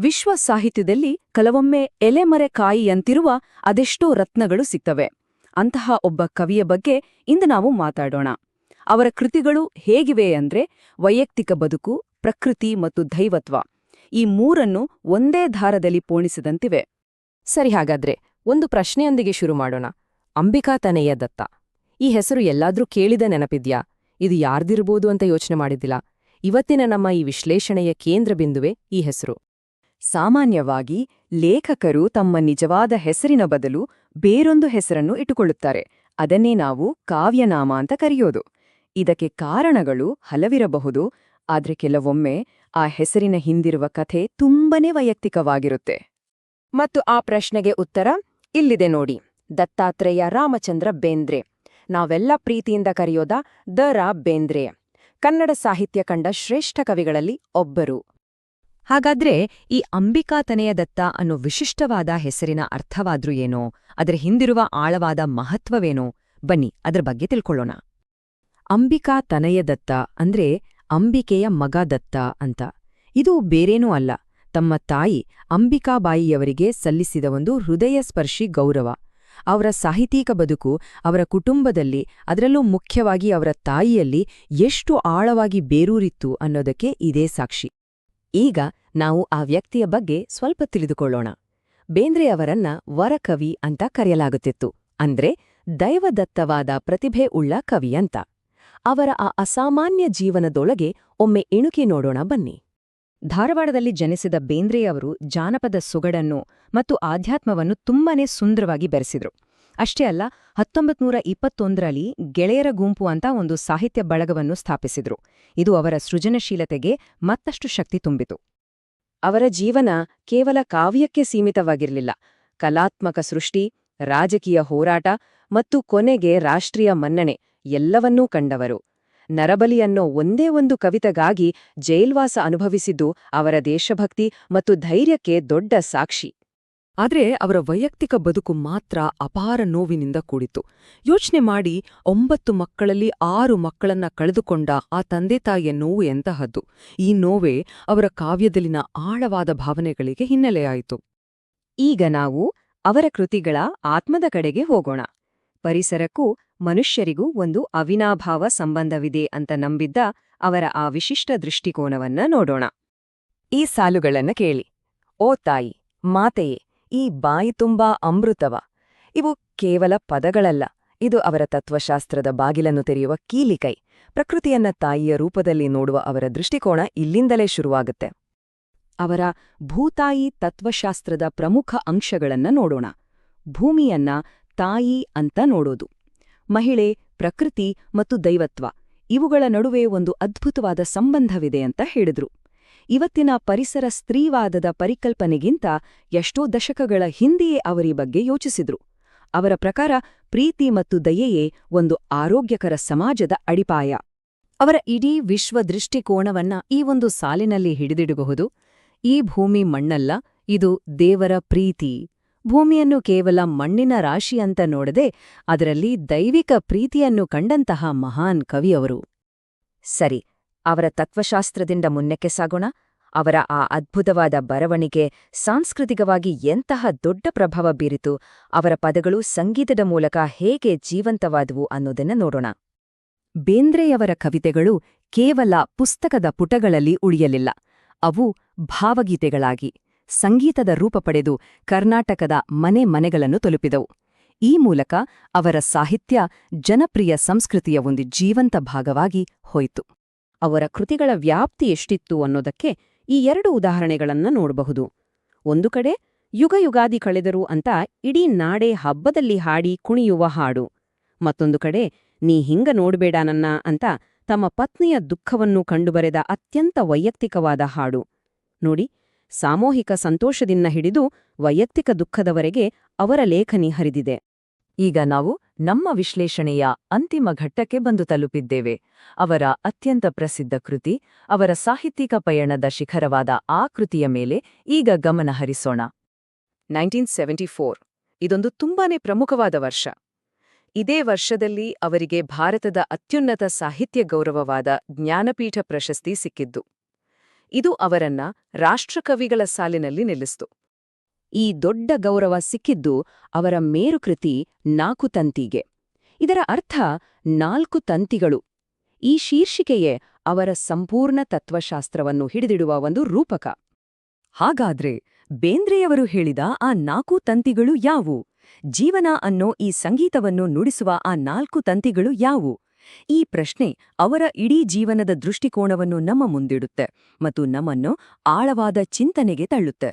ವಿಶ್ವ ಸಾಹಿತ್ಯದಲ್ಲಿ ಕೆಲವೊಮ್ಮೆ ಎಲೆಮರೆಕಾಯಿಯಂತಿರುವ ಅದೆಷ್ಟೋ ರತ್ನಗಳು ಸಿಗ್ತವೆ. ಅಂತಹ ಒಬ್ಬ ಕವಿಯ ಬಗ್ಗೆ ಇಂದು ನಾವು ಮಾತಾಡೋಣ. ಅವರ ಕೃತಿಗಳು ಹೇಗಿವೆ ಅಂದ್ರೆ ವೈಯಕ್ತಿಕ ಬದುಕು, ಪ್ರಕೃತಿ ಮತ್ತು ದೈವತ್ವ ಈ ಮೂರನ್ನು ಒಂದೇ ದಾರದಲ್ಲಿ ಪೋಣಿಸಿದಂತಿವೆ. ಸರಿ, ಹಾಗಾದ್ರೆ ಒಂದು ಪ್ರಶ್ನೆಯೊಂದಿಗೆ ಶುರು ಮಾಡೋಣ. ಅಂಬಿಕಾ ತನಯ ದತ್ತ, ಈ ಹೆಸರು ಎಲ್ಲಾದ್ರೂ ಕೇಳಿದ ನೆನಪಿದ್ಯಾ? ಇದು ಯಾರ್ದಿರ್ಬೋದು ಅಂತ ಯೋಚನೆ ಮಾಡಿದ್ದಿಲ್ಲ. ಇವತ್ತಿನ ನಮ್ಮ ಈ ವಿಶ್ಲೇಷಣೆಯ ಕೇಂದ್ರ ಬಿಂದುವೆ ಈ ಹೆಸರು. ಸಾಮಾನ್ಯವಾಗಿ ಲೇಖಕರು ತಮ್ಮ ನಿಜವಾದ ಹೆಸರಿನ ಬದಲು ಬೇರೊಂದು ಹೆಸರನ್ನು ಇಟ್ಟುಕೊಳ್ಳುತ್ತಾರೆ. ಅದನ್ನೇ ನಾವು ಕಾವ್ಯನಾಮ ಅಂತ ಕರೆಯೋದು. ಇದಕ್ಕೆ ಕಾರಣಗಳು ಹಲವಿರಬಹುದು, ಆದ್ರೆ ಕೆಲವೊಮ್ಮೆ ಆ ಹೆಸರಿನ ಹಿಂದಿರುವ ಕಥೆ ತುಂಬನೇ ವೈಯಕ್ತಿಕವಾಗಿರುತ್ತೆ. ಮತ್ತು ಆ ಪ್ರಶ್ನೆಗೆ ಉತ್ತರ ಇಲ್ಲಿದೆ ನೋಡಿ. ದತ್ತಾತ್ರೇಯ ರಾಮಚಂದ್ರ ಬೇಂದ್ರೆ, ನಾವೆಲ್ಲ ಪ್ರೀತಿಯಿಂದ ಕರೆಯೋದ ದ.ರಾ. ಬೇಂದ್ರೆ, ಕನ್ನಡ ಸಾಹಿತ್ಯ ಕಂಡ ಶ್ರೇಷ್ಠ ಕವಿಗಳಲ್ಲಿ ಒಬ್ಬರು. ಹಾಗಾದ್ರೆ ಈ ಅಂಬಿಕಾ ತನಯ ದತ್ತ ಅನ್ನೋ ವಿಶಿಷ್ಟವಾದ ಹೆಸರಿನ ಅರ್ಥವಾದ್ರೂ ಏನೋ, ಅದರ ಹಿಂದಿರುವ ಆಳವಾದ ಮಹತ್ವವೇನೋ, ಬನ್ನಿ ಅದರ ಬಗ್ಗೆ ತಿಳ್ಕೊಳ್ಳೋಣ. ಅಂಬಿಕಾ ತನಯ ದತ್ತ ಅಂದ್ರೆ ಅಂಬಿಕೆಯ ಮಗ ದತ್ತ ಅಂತ. ಇದು ಬೇರೇನೂ ಅಲ್ಲ, ತಮ್ಮ ತಾಯಿ ಅಂಬಿಕಾಬಾಯಿಯವರಿಗೆ ಸಲ್ಲಿಸಿದ ಒಂದು ಹೃದಯಸ್ಪರ್ಶಿ ಗೌರವ. ಅವರ ಸಾಹಿತ್ಯಿಕ ಬದುಕು ಅವರ ಕುಟುಂಬದಲ್ಲಿ, ಅದರಲ್ಲೂ ಮುಖ್ಯವಾಗಿ ಅವರ ತಾಯಿಯಲ್ಲಿ ಎಷ್ಟು ಆಳವಾಗಿ ಬೇರೂರಿತ್ತು ಅನ್ನೋದಕ್ಕೆ ಇದೇ ಸಾಕ್ಷಿ. ಈಗ ನಾವು ಆ ವ್ಯಕ್ತಿಯ ಬಗ್ಗೆ ಸ್ವಲ್ಪ ತಿಳಿದುಕೊಳ್ಳೋಣ. ಬೇಂದ್ರೆಯವರನ್ನ ವರಕವಿ ಅಂತ ಕರೆಯಲಾಗುತ್ತಿತ್ತು, ಅಂದ್ರೆ ದೈವದತ್ತವಾದ ಪ್ರತಿಭೆ ಉಳ್ಳ ಕವಿ ಅಂತ. ಅವರ ಆ ಅಸಾಮಾನ್ಯ ಜೀವನದೊಳಗೆ ಒಮ್ಮೆ ಇಣುಕಿ ನೋಡೋಣ ಬನ್ನಿ. ಧಾರವಾಡದಲ್ಲಿ ಜನಿಸಿದ ಬೇಂದ್ರೆಯವರು ಜಾನಪದ ಸೊಗಡನ್ನು ಮತ್ತು ಆಧ್ಯಾತ್ಮವನ್ನು ತುಂಬಾನೇ ಸುಂದರವಾಗಿ ಬೆರೆಸಿದ್ರು. ಅಷ್ಟೇ ಅಲ್ಲ, 1921ರಲ್ಲಿ ಗೆಳೆಯರ ಗುಂಪು ಅಂತ ಒಂದು ಸಾಹಿತ್ಯ ಬಳಗವನ್ನು ಸ್ಥಾಪಿಸಿದ್ರು. ಇದು ಅವರ ಸೃಜನಶೀಲತೆಗೆ ಮತ್ತಷ್ಟು ಶಕ್ತಿ ತುಂಬಿತು. ಅವರ ಜೀವನ ಕೇವಲ ಕಾವ್ಯಕ್ಕೆ ಸೀಮಿತವಾಗಿರಲಿಲ್ಲ. ಕಲಾತ್ಮಕ ಸೃಷ್ಟಿ, ರಾಜಕೀಯ ಹೋರಾಟ ಮತ್ತು ಕೊನೆಗೆ ರಾಷ್ಟ್ರೀಯ ಮನ್ನಣೆ ಎಲ್ಲವನ್ನೂ ಕಂಡವರು. ನರಬಲಿ ಅನ್ನೋ ಒಂದೇ ಒಂದು ಕವಿತೆಗಾಗಿ ಜೈಲ್ವಾಸ ಅನುಭವಿಸಿದ್ದು ಅವರ ದೇಶಭಕ್ತಿ ಮತ್ತು ಧೈರ್ಯಕ್ಕೆ ದೊಡ್ಡ ಸಾಕ್ಷಿ. ಆದ್ರೆ ಅವರ ವೈಯಕ್ತಿಕ ಬದುಕು ಮಾತ್ರ ಅಪಾರ ನೋವಿನಿಂದ ಕೂಡಿತು. ಯೋಚನೆ ಮಾಡಿ, 9 ಮಕ್ಕಳಲ್ಲಿ 6 ಮಕ್ಕಳನ್ನ ಕಳೆದುಕೊಂಡ ಆ ತಂದೆ ತಾಯಿಯ ನೋವು ಎಂತಹದ್ದು. ಈ ನೋವೇ ಅವರ ಕಾವ್ಯದಲ್ಲಿನ ಆಳವಾದ ಭಾವನೆಗಳಿಗೆ ಹಿನ್ನೆಲೆಯಾಯಿತು. ಈಗ ನಾವು ಅವರ ಕೃತಿಗಳ ಆತ್ಮದ ಕಡೆಗೆ ಹೋಗೋಣ. ಪರಿಸರಕ್ಕೂ ಮನುಷ್ಯರಿಗೂ ಒಂದು ಅವಿನಾಭಾವ ಸಂಬಂಧವಿದೆ ಅಂತ ನಂಬಿದ್ದ ಅವರ ಆ ವಿಶಿಷ್ಟ ದೃಷ್ಟಿಕೋನವನ್ನ ನೋಡೋಣ. ಈ ಸಾಲುಗಳನ್ನ ಕೇಳಿ. ಓ ತಾಯಿ, ಮಾತೆಯೇ, ಈ ಬಾಯಿ ತುಂಬಾ ಅಮೃತವ. ಇವು ಕೇವಲ ಪದಗಳಲ್ಲ, ಇದು ಅವರ ತತ್ವಶಾಸ್ತ್ರದ ಬಾಗಿಲನ್ನು ತೆರೆಯುವ ಕೀಲಿಕೈ. ಪ್ರಕೃತಿಯನ್ನ ತಾಯಿಯ ರೂಪದಲ್ಲಿ ನೋಡುವ ಅವರ ದೃಷ್ಟಿಕೋನ ಇಲ್ಲಿಂದಲೇ ಶುರುವಾಗುತ್ತೆ. ಅವರ ಭೂತಾಯಿ ತತ್ವಶಾಸ್ತ್ರದ ಪ್ರಮುಖ ಅಂಶಗಳನ್ನ ನೋಡೋಣ. ಭೂಮಿಯನ್ನ ತಾಯಿ ಅಂತ ನೋಡೋದು, ಮಹಿಳೆ, ಪ್ರಕೃತಿ ಮತ್ತು ದೈವತ್ವ ಇವುಗಳ ನಡುವೆ ಒಂದು ಅದ್ಭುತವಾದ ಸಂಬಂಧವಿದೆ ಅಂತ ಹೇಳಿದ್ರು. ಇವತ್ತಿನ ಪರಿಸರ ಸ್ತ್ರೀವಾದದ ಪರಿಕಲ್ಪನೆಗಿಂತ ಎಷ್ಟೋ ದಶಕಗಳ ಹಿಂದೆಯೇ ಅವರೀ ಬಗ್ಗೆ ಯೋಚಿಸಿದ್ರು. ಅವರ ಪ್ರಕಾರ ಪ್ರೀತಿ ಮತ್ತು ದಯೆಯೇ ಒಂದು ಆರೋಗ್ಯಕರ ಸಮಾಜದ ಅಡಿಪಾಯ. ಅವರ ಇಡೀ ವಿಶ್ವ ದೃಷ್ಟಿಕೋನವನ್ನ ಈ ಒಂದು ಸಾಲಿನಲ್ಲಿ ಹಿಡಿದಿಡಬಹುದು. ಈ ಭೂಮಿ ಮಣ್ಣಲ್ಲ, ಇದು ದೇವರ ಪ್ರೀತಿ. ಭೂಮಿಯನ್ನು ಕೇವಲ ಮಣ್ಣಿನ ರಾಶಿ ಅಂತ ನೋಡದೆ ಅದರಲ್ಲಿ ದೈವಿಕ ಪ್ರೀತಿಯನ್ನು ಕಂಡಂತಹ ಮಹಾನ್ ಕವಿಯವರು. ಸರಿ, ಅವರ ತತ್ವಶಾಸ್ತ್ರದಿಂದ ಮುನ್ನಕ್ಕೆ ಸಾಗೋಣ. ಅವರ ಆ ಅದ್ಭುತವಾದ ಬರವಣಿಗೆ ಸಾಂಸ್ಕೃತಿಕವಾಗಿ ಎಂತಹ ದೊಡ್ಡ ಪ್ರಭಾವ ಬೀರಿತು, ಅವರ ಪದಗಳು ಸಂಗೀತದ ಮೂಲಕ ಹೇಗೆ ಜೀವಂತವಾದವು ಅನ್ನೋದನ್ನ ನೋಡೋಣ. ಬೇಂದ್ರೆಯವರ ಕವಿತೆಗಳು ಕೇವಲ ಪುಸ್ತಕದ ಪುಟಗಳಲ್ಲಿ ಉಳಿಯಲಿಲ್ಲ. ಅವು ಭಾವಗೀತೆಗಳಾಗಿ ಸಂಗೀತದ ರೂಪ ಪಡೆದು ಕರ್ನಾಟಕದ ಮನೆ ಮನೆಗಳನ್ನು ತಲುಪಿದವು. ಈ ಮೂಲಕ ಅವರ ಸಾಹಿತ್ಯ ಜನಪ್ರಿಯ ಸಂಸ್ಕೃತಿಯ ಒಂದು ಜೀವಂತ ಭಾಗವಾಗಿ ಹೋಯಿತು. ಅವರ ಕೃತಿಗಳ ವ್ಯಾಪ್ತಿ ಎಷ್ಟಿತ್ತು ಅನ್ನೋದಕ್ಕೆ ಈ 2 ಉದಾಹರಣೆಗಳನ್ನ ನೋಡಬಹುದು. ಒಂದು ಕಡೆ ಯುಗಯುಗಾದಿ ಕಳೆದರು ಅಂತ ಇಡೀ ನಾಡೇ ಹಬ್ಬದಲ್ಲಿ ಹಾಡಿ ಕುಣಿಯುವ ಹಾಡು. ಮತ್ತೊಂದು ಕಡೆ ನೀ ಹಿಂಗ ನೋಡ್ಬೇಡ ನನ್ನ ಅಂತ ತಮ್ಮ ಪತ್ನಿಯ ದುಃಖವನ್ನು ಕಂಡುಬರೆದ ಅತ್ಯಂತ ವೈಯಕ್ತಿಕವಾದ ಹಾಡು. ನೋಡಿ, ಸಾಮೂಹಿಕ ಸಂತೋಷದಿಂದ ಹಿಡಿದು ವೈಯಕ್ತಿಕ ದುಃಖದವರೆಗೆ ಅವರ ಲೇಖನಿ ಹರಿದಿದೆ. ಈಗ ನಾವು ನಮ್ಮ ವಿಶ್ಲೇಷಣೆಯ ಅಂತಿಮ ಘಟ್ಟಕ್ಕೆ ಬಂದು ತಲುಪಿದ್ದೇವೆ. ಅವರ ಅತ್ಯಂತ ಪ್ರಸಿದ್ಧ ಕೃತಿ, ಅವರ ಸಾಹಿತ್ಯಿಕ ಪಯಣದ ಶಿಖರವಾದ ಆ ಕೃತಿಯ ಮೇಲೆ ಈಗ ಗಮನ ಹರಿಸೋಣ. 1974 ಇದೊಂದು ತುಂಬಾನೇ ಪ್ರಮುಖವಾದ ವರ್ಷ. ಇದೇ ವರ್ಷದಲ್ಲಿ ಅವರಿಗೆ ಭಾರತದ ಅತ್ಯುನ್ನತ ಸಾಹಿತ್ಯ ಗೌರವವಾದ ಜ್ಞಾನಪೀಠ ಪ್ರಶಸ್ತಿ ಸಿಕ್ಕಿದ್ದು. ಇದು ಅವರನ್ನ ರಾಷ್ಟ್ರಕವಿಗಳ ಸಾಲಿನಲ್ಲಿ ನಿಲ್ಲಿಸಿತು. ಈ ದೊಡ್ಡ ಗೌರವ ಸಿಕ್ಕಿದ್ದು ಅವರ ಮೇರುಕೃತಿ 4 ತಂತಿಗೆ. ಇದರ ಅರ್ಥ 4 ತಂತಿಗಳು. ಈ ಶೀರ್ಷಿಕೆಯೇ ಅವರ ಸಂಪೂರ್ಣ ತತ್ವಶಾಸ್ತ್ರವನ್ನು ಹಿಡಿದಿಡುವ ಒಂದು ರೂಪಕ. ಹಾಗಾದ್ರೆ ಬೇಂದ್ರೆಯವರು ಹೇಳಿದ ಆ 4 ತಂತಿಗಳು ಯಾವು? ಜೀವನ ಅನ್ನೋ ಈ ಸಂಗೀತವನ್ನು ನುಡಿಸುವ ಆ 4 ತಂತಿಗಳು ಯಾವು? ಈ ಪ್ರಶ್ನೆ ಅವರ ಇಡೀ ಜೀವನದ ದೃಷ್ಟಿಕೋನವನ್ನು ನಮ್ಮ ಮುಂದಿಡುತ್ತೆ ಮತ್ತು ನಮ್ಮನ್ನು ಆಳವಾದ ಚಿಂತನೆಗೆ ತಳ್ಳುತ್ತೆ.